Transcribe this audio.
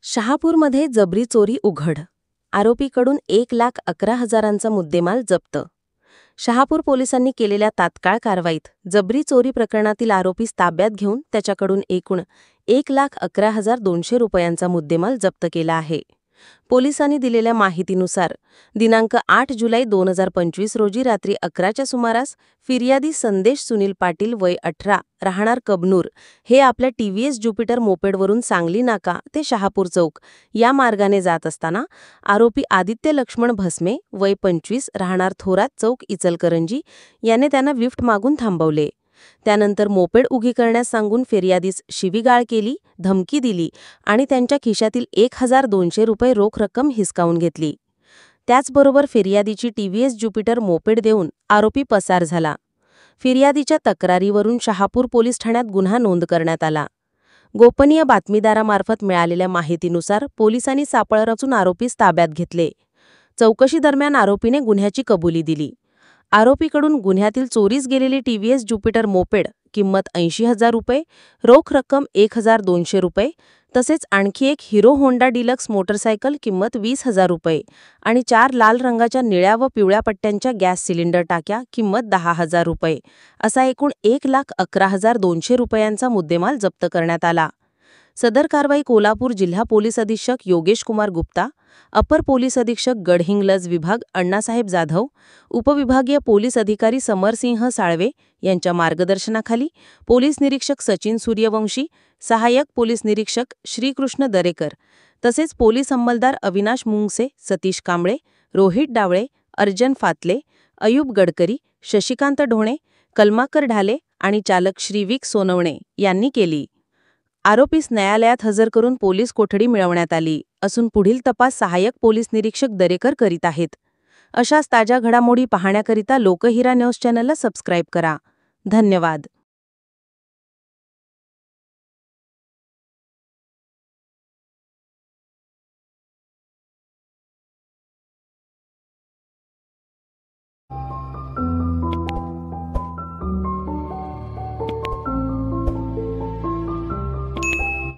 शहापूरमध्ये जबरी चोरी उघड. आरोपीकडून 1,11,000चा मुद्देमाल जप्त. शहापूर पोलिसांनी केलेल्या तात्काळ कारवाईत जबरी चोरी प्रकरणातील आरोपीस ताब्यात घेऊन त्याच्याकडून एकूण 1,11,200 रुपयांचा मुद्देमाल जप्त केला आहे. पोलिसांनी दिलेल्या माहितीनुसार दिनांक 8 जुलै 2025 रोजी रात्री 11च्या सुमारास फिर्यादी संदेश सुनील पाटील वय 18 राहणार कबनूर हे आपल्या टीव्हीएस ज्युपिटर मोपेडवरून सांगली नाका ते शहापूर चौक या मार्गाने जात असताना आरोपी आदित्य लक्ष्मण भस्मे वय 25 राहणार थोरात चौक इचलकरंजी याने त्यांना लिफ्ट मागून थांबवले. त्यानंतर मोपेड उघी करण्यास सांगून फिर्यादीस शिवीगाळ केली, धमकी दिली आणि त्यांच्या खिशातील 1,200 रुपये रोख रक्कम हिसकावून घेतली. त्याचबरोबर फिर्यादीची टीव्हीएस ज्युपिटर मोपेड देऊन आरोपी पसार झाला. फिर्यादीच्या तक्रारीवरून शहापूर पोलीस ठाण्यात गुन्हा नोंद करण्यात आला. गोपनीय बातमीदारामार्फत मिळालेल्या माहितीनुसार पोलिसांनी सापळा रचून आरोपीस ताब्यात घेतले. चौकशी दरम्यान आरोपीने गुन्ह्याची कबुली दिली. आरोपीकडून गुन्ह्यातील चोरीस गेलेली टीव्हीएस ज्युपिटर मोपेड किंमत 80,000 रुपये, रोख रक्कम 1,200 रुपये, तसेच आणखी एक हिरो होंडा डिलक्स मोटरसायकल किंमत 20,000 रुपये आणि 4 लाल रंगाच्या निळ्या व पिवळ्या पट्ट्यांच्या गॅस सिलेंडर टाक्या किंमत 10,000 रुपये असा एकूण 1,11,200 रुपयांचा मुद्देमाल जप्त करण्यात आला. सदर कारवाई कोल्हापूर जिल्हा पोलीस अधीक्षक योगेश कुमार गुप्ता, अपर पोलीस अधीक्षक गडहिंग्लज विभाग अण्णासाहेब जाधव, उपविभागीय पोलीस अधिकारी समरसिंह साळवे यांच्या मार्गदर्शनाखाली पोलीस निरीक्षक सचिन सूर्यवंशी, सहाय्यक पोलीस निरीक्षक श्रीकृष्ण दरेकर तसेच पोलीस अंमलदार अविनाश मुंगसे, सतीश कांबळे, रोहित डावळे, अर्जन फातले, अयूब गडकरी, शशिकांत ढोणे, कलमाकर ढाले आणि चालक श्रीविक सोनवणे यांनी केली. आरोपीस न्यायालयात हजर करून पोलीस कोठडी मिळवण्यात आली असून पुढील तपास सहाय्यक पोलीस निरीक्षक दरेकर करीत आहेत. अशाच ताज्या घडामोडी पाहण्याकरिता लोकहिरा न्यूज चॅनलला सबस्क्राईब करा. धन्यवाद.